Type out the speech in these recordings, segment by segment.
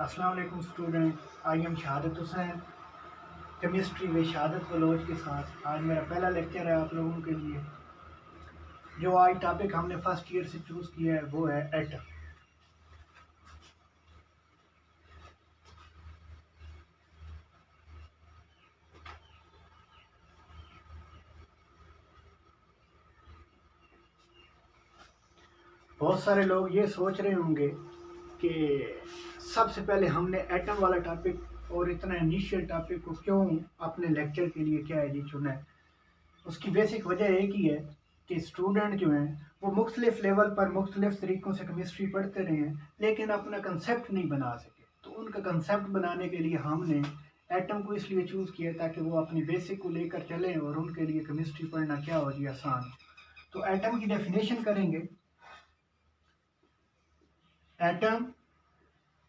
अस्सलाम वालेकुम student, I am शहादत हुसैन, केमिस्ट्री व शहादत बलोच के साथ आज मेरा पहला लेक्चर है आप लोगों के लिए। जो आज टॉपिक हमने फर्स्ट ईयर से चूज़ किया है वो है एटम। बहुत सारे लोग ये सोच रहे होंगे कि सबसे पहले हमने एटम वाला टॉपिक और इतना इनिशियल टॉपिक को क्यों अपने लेक्चर के लिए क्या है जी चुना है। उसकी बेसिक वजह एक ही है कि स्टूडेंट जो हैं वो मुख्तलिफ लेवल पर मुख्तलिफ तरीक़ों से केमिस्ट्री पढ़ते रहे हैं लेकिन अपना कंसेप्ट नहीं बना सके। तो उनका कंसेप्ट बनाने के लिए हमने एटम को इसलिए चूज़ किया ताकि वो अपनी बेसिक को लेकर चलें और उनके लिए केमिस्ट्री पढ़ना क्या हो जी आसान। तो एटम की डेफिनेशन करेंगे। Atom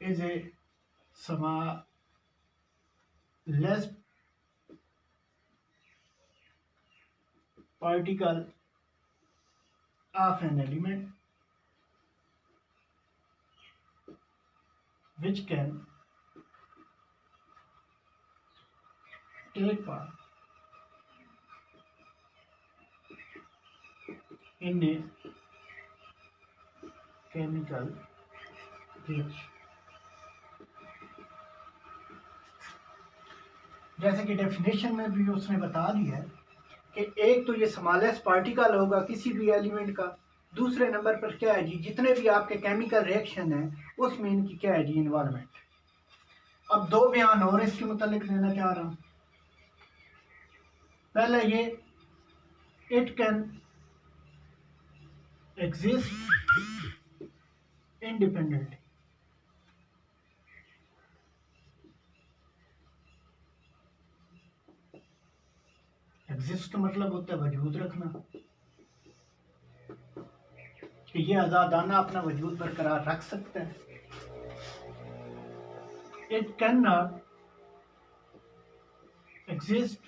is a smallest particle of an element which can take part in a chemical reaction। जैसे कि डेफिनेशन में भी उसने बता दिया है कि एक तो ये स्मॉलेस्ट पार्टिकल होगा किसी भी एलिमेंट का, दूसरे नंबर पर क्या है जी जितने भी आपके केमिकल रिएक्शन है उसमें इनकी क्या है जी इन्वॉल्वमेंट। अब दो बयान और इसके मुतालिक देना चाह रहा हूँ। पहला ये it can exist independently. Exist मतलब होता है वजूद रखना, कि ये आजादाना अपना वजूद बरकरार रख सकता है। It can not exist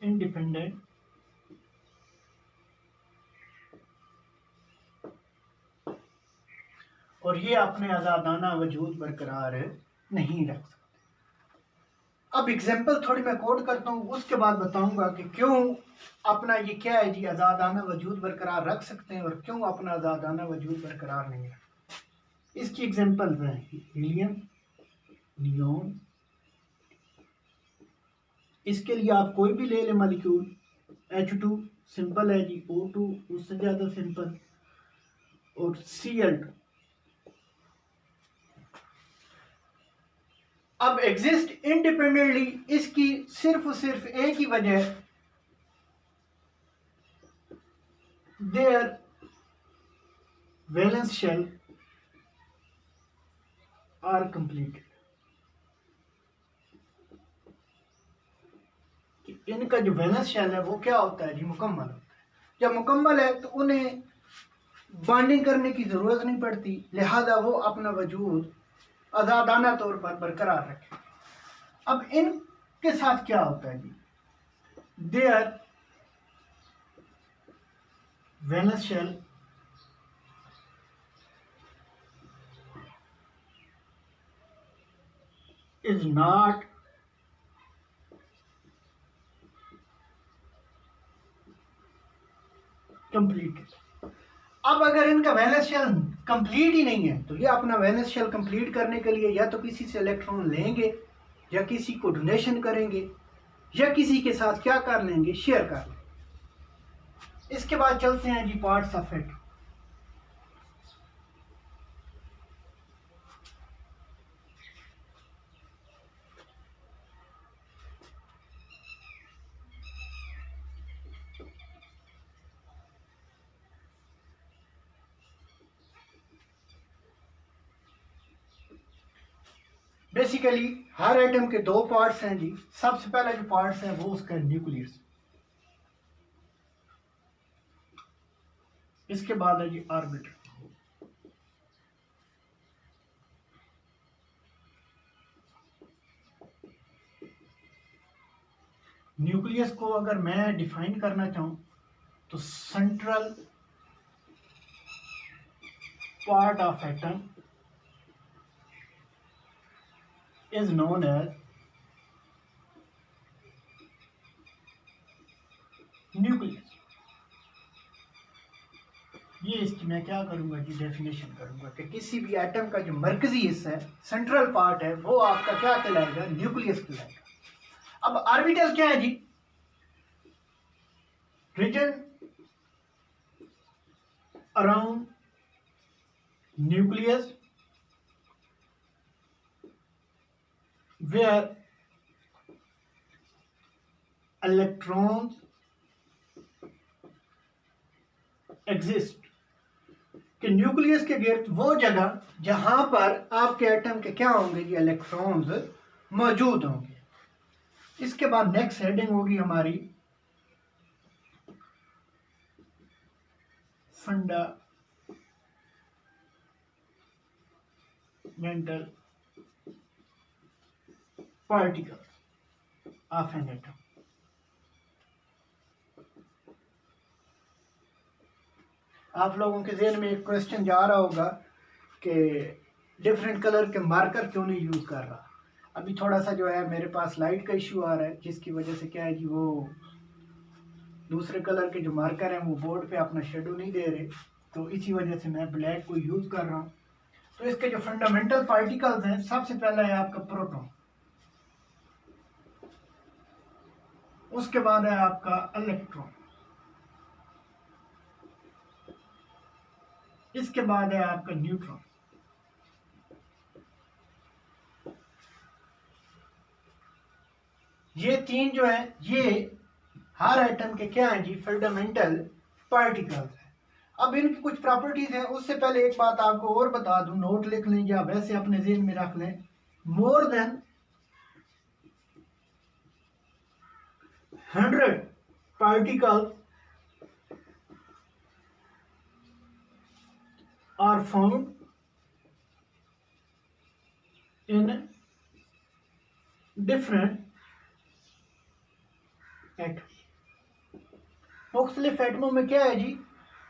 independent और ये अपने आजादाना वजूद बरकरार नहीं रख सकता। अब एग्जाम्पल थोड़ी मैं कोड करता हूँ, उसके बाद बताऊंगा कि क्यों अपना ये क्या है जी आजादाना वजूद बरकरार रख सकते हैं और क्यों अपना आजादाना वजूद बरकरार नहीं रख। इसकी एग्जाम्पल है हीलियम, नियोन। इसके लिए आप कोई भी ले लें मॉलिक्यूल, H2 सिंपल है जी, O2 उससे ज्यादा सिंपल, और Cl2। अब एग्जिस्ट इंडिपेंडेंटली इसकी सिर्फ और सिर्फ एक ही वजह, their valence shell are completed. इनका जो वैलेंस शेल है वो क्या होता है जी मुकम्मल होता है। जब मुकम्मल है तो उन्हें बॉन्डिंग करने की जरूरत नहीं पड़ती, लिहाजा वो अपना वजूद आजादाना तौर पर बरकरार रखे। अब इनके साथ क्या होता है जी, there valence shell is not completed. अब अगर इनका वैलेंस शेल कंप्लीट ही नहीं है तो ये अपना वैलेंस शेल कंप्लीट करने के लिए या तो किसी से इलेक्ट्रॉन लेंगे या किसी को डोनेशन करेंगे या किसी के साथ क्या कर लेंगे, शेयर कर लेंगे। इसके बाद चलते हैं जी पार्ट्स ऑफ एटम। बेसिकली हर एटम के दो पार्ट्स हैं जी। सबसे पहला जो पार्ट्स है वो उसका न्यूक्लियस, इसके बाद है जी ऑर्बिटल। न्यूक्लियस को अगर मैं डिफाइन करना चाहूं तो central part of atom is known as nucleus. ये इसकी मैं क्या करूंगा जी, डेफिनेशन करूंगा कि किसी भी एटम का जो मरकजी हिस्सा है, सेंट्रल पार्ट है, वो आपका क्या कहलाएगा, न्यूक्लियस कहलाएगा। अब ऑर्बिटल क्या है जी, written around nucleus where electrons exist, कि न्यूक्लियस के गिर्द वो जगह जहां पर आपके एटम के क्या होंगे जी, इलेक्ट्रॉन्स मौजूद होंगे। इसके बाद नेक्स्ट हेडिंग होगी हमारी fundamental particle of an atom. आप लोगों के ज़हन में एक क्वेश्चन जा रहा होगा कि डिफरेंट कलर के मार्कर क्यों नहीं यूज़ कर रहा। अभी थोड़ा सा जो है मेरे पास लाइट का इशू आ रहा है, जिसकी वजह से क्या है जी, वो दूसरे कलर के जो मार्कर हैं वो बोर्ड पे अपना शेडो नहीं दे रहे, तो इसी वजह से मैं ब्लैक को यूज़ कर रहा हूँ। तो इसके जो फंडामेंटल पार्टिकल्स हैं, सबसे पहला है आपका प्रोटॉन, उसके बाद है आपका इलेक्ट्रॉन, इसके बाद है आपका न्यूट्रॉन। ये तीन जो है ये हर एटम के क्या हैं जी, फंडामेंटल पार्टिकल्स हैं। अब इनकी कुछ प्रॉपर्टीज हैं, उससे पहले एक बात आपको और बता दूं, नोट लिख लें या वैसे अपने ज़हन में रख लें। More than 100 particles are found in different atoms। मुख्तलिफ एटमों में क्या है जी,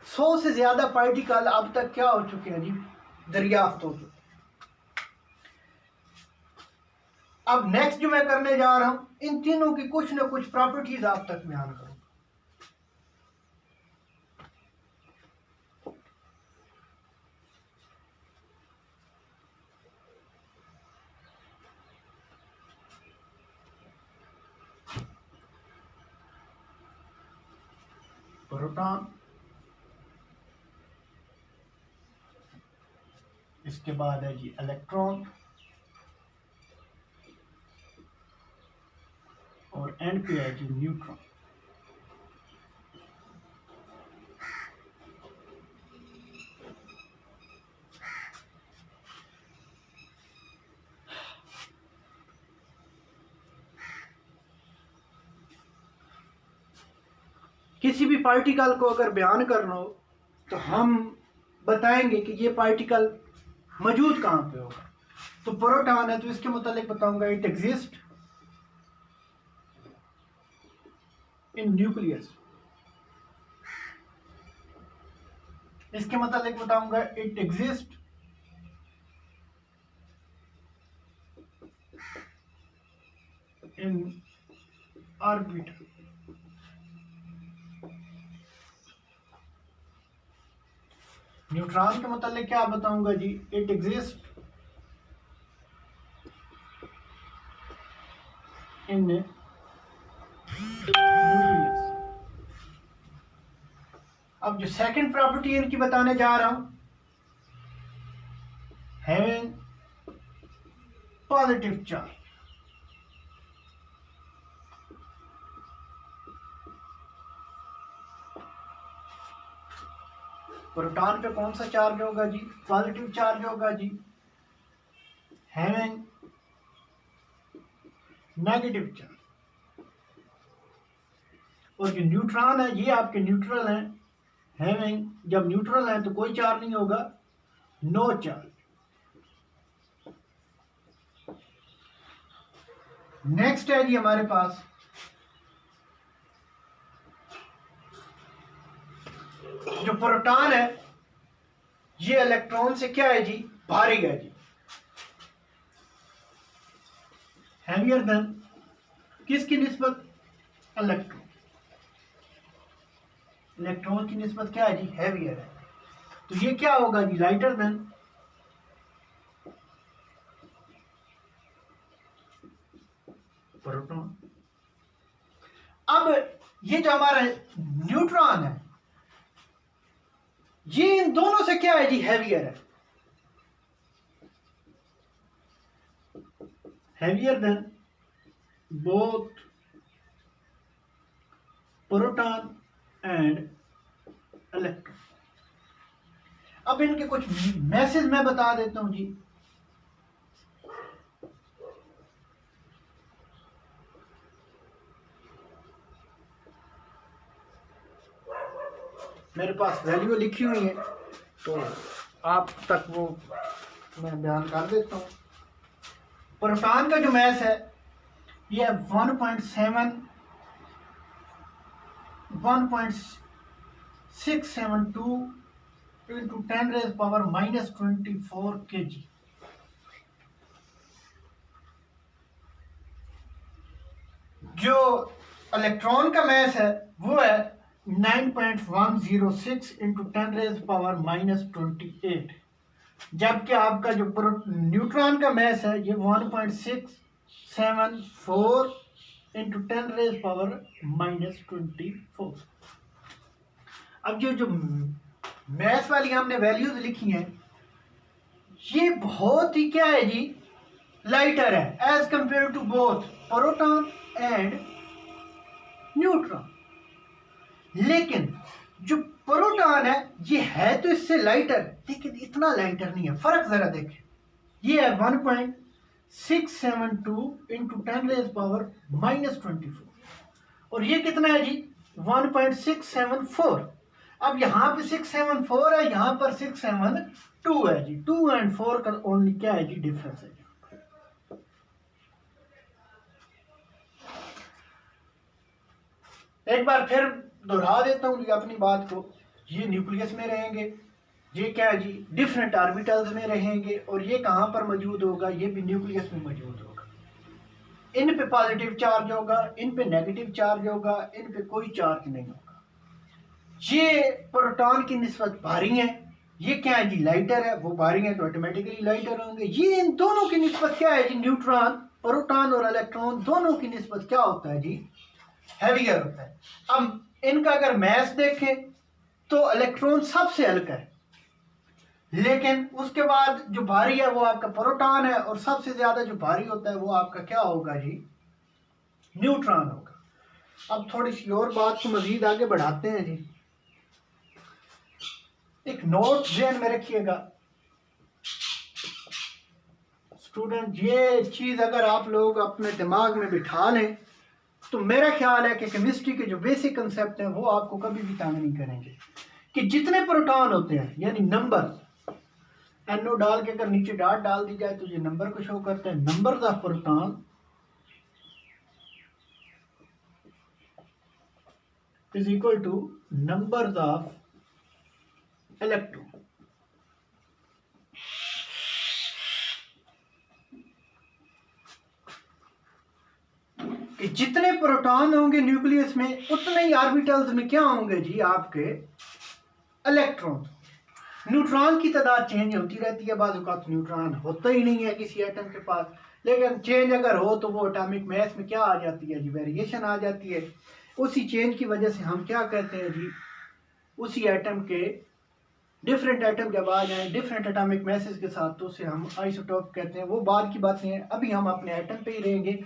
100 से ज्यादा पार्टिकल अब तक क्या हो चुके हैं जी, दरियाफ्त हो चुके हैं। अब नेक्स्ट जो मैं करने जा रहा हूं, इन तीनों की कुछ ना कुछ प्रॉपर्टीज आप तक बयान करूंगा। प्रोटॉन, इसके बाद है जी इलेक्ट्रॉन, और एंड पे है जी न्यूट्रॉन। किसी भी पार्टिकल को अगर बयान करना हो तो हम बताएंगे कि ये पार्टिकल मौजूद कहाँ पे होगा। तो प्रोटॉन है तो इसके मुतालिक बताऊंगा, इट एग्जिस्ट इन न्यूक्लियस। इसके मुतालिक बताऊंगा, it exist in orbital. Neutron के मुतालिक क्या बताऊंगा जी, इट एग्जिस्ट इन न्यूक्लियस। अब जो सेकंड प्रॉपर्टी इनकी बताने जा रहा हूं, हैविंग पॉजिटिव चार्ज। प्रोटॉन पे कौन सा चार्ज होगा जी, पॉजिटिव चार्ज होगा जी। Having negative charge. और जो न्यूट्रॉन है ये आपके न्यूट्रल हैं, हैविंग, जब न्यूट्रल है तो कोई चार्ज नहीं होगा, नो चार्ज। नेक्स्ट है जी हमारे पास जो प्रोटॉन है, ये इलेक्ट्रॉन से क्या है जी, भारी है जी। हैवियर देन किसकी निस्बत? इलेक्ट्रॉन। इलेक्ट्रॉन की निस्बत क्या है जी? हैवियर है। तो ये क्या होगा जी? Lighter than proton. अब ये जो हमारा न्यूट्रॉन है ये इन दोनों से क्या है जी? हैवियर है। Heavier than both proton and electron. अब इनके कुछ मैसेज मैं बता देता हूं जी। मेरे पास वैल्यू लिखी हुई है तो आप तक वो मैं बयान कर देता हूँ। प्रोटॉन का जो मैस है ये 1.672 into 10⁻⁻24 kg। जो इलेक्ट्रॉन का मैस है वो है 9.106 into 10⁻⁻28, जबकि आपका जो न्यूट्रॉन का मैस है ये 1.674 into 10⁻⁻24। अब जो मैस वाली हमने वैल्यूज लिखी हैं ये बहुत ही क्या है जी? लाइटर है as compared to both proton and neutron. लेकिन जो प्रोटॉन है ये है तो इससे लाइटर लेकिन इतना लाइटर नहीं है। फर्क जरा देखें, ये है 1.672 into 10⁻⁻24 और ये कितना है जी? 1.674। अब यहाँ पे 674 है, यहाँ पर 672 है जी। 2 and 4 का ओनली क्या है जी? डिफरेंस है। एक बार फिर दोहरा देता हूँ जी अपनी बात को। ये न्यूक्लियस में रहेंगे, ये क्या है जी? डिफरेंट ऑर्बिटल्स में रहेंगे और ये कहाँ पर मौजूद होगा? ये भी न्यूक्लियस में मौजूद होगा। इन पे पॉजिटिव चार्ज होगा, इन पे नेगेटिव चार्ज होगा, इन पे कोई चार्ज नहीं होगा। ये प्रोटॉन की निस्बत भारी है, ये क्या है जी? लाइटर है। वो भारी है तो ऑटोमेटिकली लाइटर होंगे। ये इन दोनों की निस्बत क्या है जी? न्यूट्रॉन, प्रोटॉन और इलेक्ट्रॉन दोनों की निस्बत क्या होता है जी? हैवियर होता है। अब इनका अगर मैस देखें तो इलेक्ट्रॉन सबसे हल्का है, लेकिन उसके बाद जो भारी है वो आपका प्रोटॉन है और सबसे ज्यादा जो भारी होता है वो आपका क्या होगा जी? न्यूट्रॉन होगा। अब थोड़ी सी और बात को मजीद आगे बढ़ाते हैं जी। एक नोट ध्यान में रखिएगा स्टूडेंट, ये चीज अगर आप लोग अपने दिमाग में बिठा लें तो मेरा ख्याल है कि केमिस्ट्री के जो बेसिक कंसेप्ट हैं वो आपको कभी भी तंग नहीं करेंगे। कि जितने प्रोटॉन होते हैं यानी नंबर, एनओ डाल के अगर नीचे डॉट डाल दी जाए तो ये नंबर को शो करता है। Number of proton is equal to number of electron. कि जितने प्रोटॉन होंगे न्यूक्लियस में उतने ही ऑर्बिटल्स में क्या होंगे जी? आपके इलेक्ट्रॉन। न्यूट्रॉन की तादाद चेंज होती रहती है, बाज़ औक़ात न्यूट्रॉन होता ही नहीं है किसी एटम के पास, लेकिन चेंज अगर हो तो वो एटॉमिक मास में क्या आ जाती है जी? वेरिएशन आ जाती है। उसी चेंज की वजह से हम क्या कहते हैं जी? उसी एटम के डिफरेंट एटम जब आ जाए डिफरेंट एटॉमिक मैसेज के साथ तो उसे हम आइसोटोप कहते हैं। वो बाद की बातें हैं, अभी हम अपने एटम पे ही रहेंगे।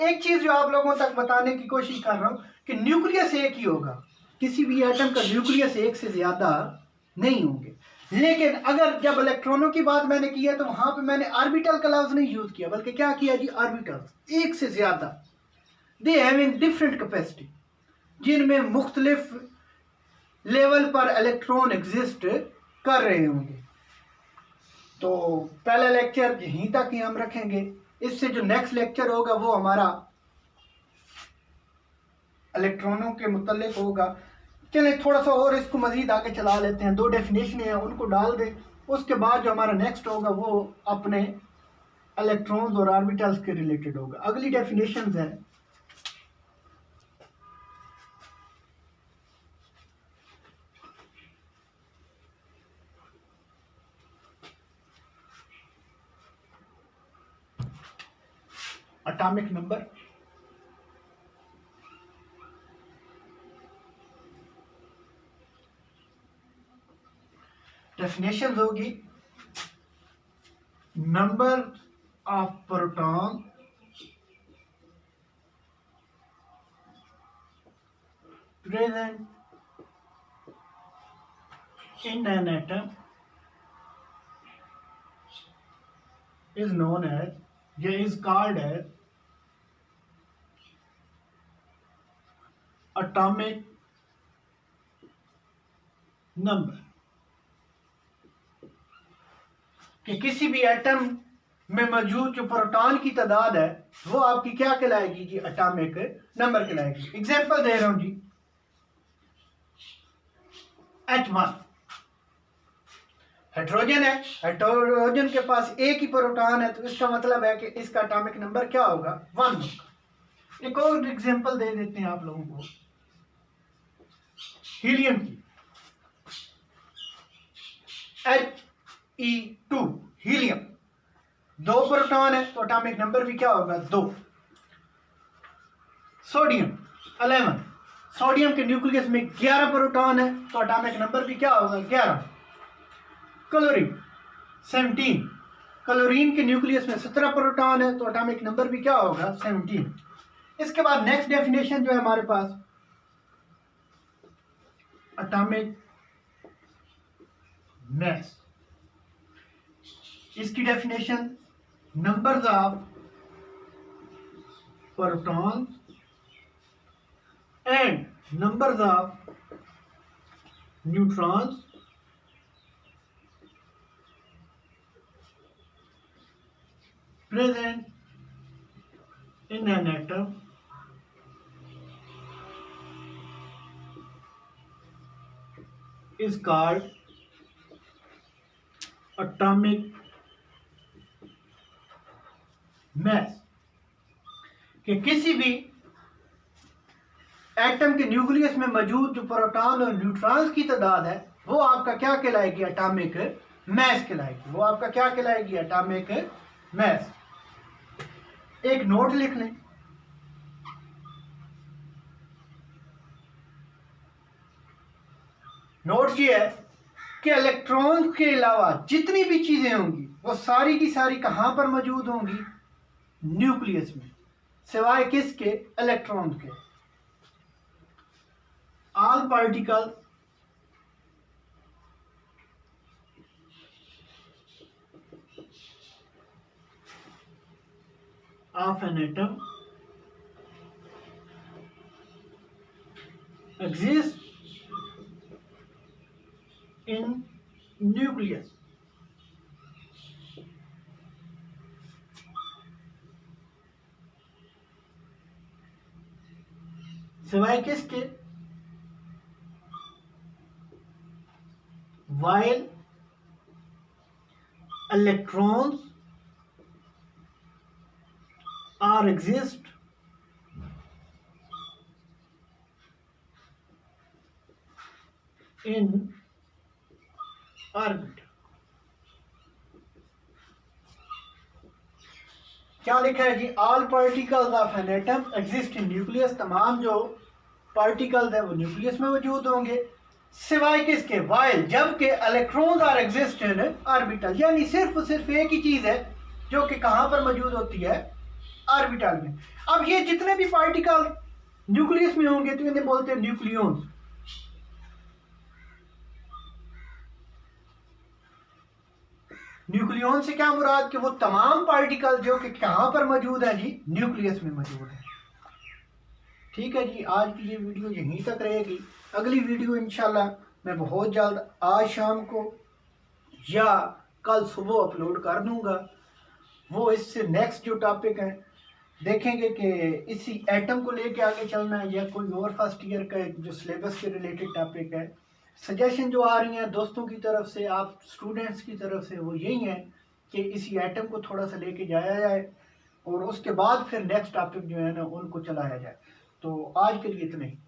एक चीज जो आप लोगों तक बताने की कोशिश कर रहा हूं कि न्यूक्लियस एक ही होगा, किसी भी एटम का न्यूक्लियस एक से ज्यादा नहीं होंगे। लेकिन अगर जब इलेक्ट्रॉनों की बात मैंने की है तो वहां पे मैंने ऑर्बिटल का लफ्ज नहीं यूज किया, बल्कि क्या किया जी? ऑर्बिटल एक से ज्यादा, they have in different capacity, जिनमें मुख्तलिफ लेवल पर इलेक्ट्रॉन एग्जिस्ट कर रहे होंगे। तो पहला लेक्चर यहीं तक ही हम रखेंगे। इससे जो नेक्स्ट लेक्चर होगा वो हमारा इलेक्ट्रॉनों के मुतल्लिक होगा। चलिए थोड़ा सा और इसको मजीद आगे चला लेते हैं। 2 डेफिनेशन हैं उनको डाल दें, उसके बाद जो हमारा नेक्स्ट होगा वो अपने इलेक्ट्रॉन्स और ऑर्बिटल्स के रिलेटेड होगा। अगली डेफिनेशंस है एटॉमिक नंबर, डेफिनेशंस होगी number of proton present in an atom is known as, या is called as atomic number। कि किसी भी एटम में मौजूद जो प्रोटॉन की तादाद है वो आपकी क्या कहलाएगी जी, एटॉमिक नंबर कहलाएगी। एग्जांपल दे रहा हूं जी, H1 हाइड्रोजन है, हाइड्रोजन के पास एक ही प्रोटॉन है, तो इसका मतलब है कि इसका एटॉमिक नंबर क्या होगा, 1 होगा। एक और एग्जांपल दे देते हैं आप लोगों को हीलियम की, He2 हीलियम, 2 प्रोटॉन है तो एटॉमिक नंबर भी क्या होगा, 2। सोडियम 11, सोडियम के न्यूक्लियस में 11 प्रोटॉन है तो एटॉमिक नंबर भी क्या होगा, 11। क्लोरीन 17, क्लोरीन के न्यूक्लियस में 17 प्रोटॉन है तो एटॉमिक नंबर भी क्या होगा, 17। इसके बाद नेक्स्ट डेफिनेशन जो है हमारे पास एटॉमिक मास, इसकी definition numbers of proton and numbers of neutrons present in an atom is called atomic mass। कि किसी भी एटम के न्यूक्लियस में मौजूद जो प्रोटॉन और न्यूट्रॉन्स की तादाद है वो आपका क्या कहलाएगी, एटॉमिक मास कहलाएगी। वो आपका क्या कहलाएगी, एटॉमिक मास। एक नोट लिख लें, नोट ये है कि इलेक्ट्रॉन के अलावा जितनी भी चीजें होंगी वो सारी की सारी कहां पर मौजूद होंगी, न्यूक्लियस में, सिवाय किसके, इलेक्ट्रॉन के। All particle of an atom exists in nucleus सिवाय किसके, while electrons are exist in orbit। क्या लिखा है जी, all particles of an atom exist in nucleus, तमाम जो पार्टिकल्स है वो न्यूक्लियस में मौजूद होंगे, सिवाय किसके, वाइल, जबकि electrons are exist in orbital. यानी सिर्फ एक ही चीज है जो कि कहां पर मौजूद होती है, ऑर्बिटल में। अब ये जितने भी पार्टिकल न्यूक्लियस में होंगे तो इन्हें बोलते हैं न्यूक्लियॉन्स। न्यूक्लियॉन से क्या मुराद कि वो तमाम पार्टिकल जो कि कहां पर मौजूद है जी, न्यूक्लियस में मौजूद है। ठीक है जी, आज की ये वीडियो यहीं तक रहेगी। अगली वीडियो इंशाल्लाह मैं बहुत जल्द आज शाम को या कल सुबह अपलोड कर दूंगा। वो इससे नेक्स्ट जो टॉपिक है देखेंगे कि इसी एटम को लेके आगे चलना है या कोई और फर्स्ट ईयर का जो सिलेबस के रिलेटेड टॉपिक है। सजेशन जो आ रही हैं दोस्तों की तरफ से, आप स्टूडेंट्स की तरफ से, वो यही है कि इसी एटम को थोड़ा सा लेके जाया जाए और उसके बाद फिर नेक्स्ट टॉपिक जो है ना उनको चलाया जाए। तो आज के लिए इतना ही।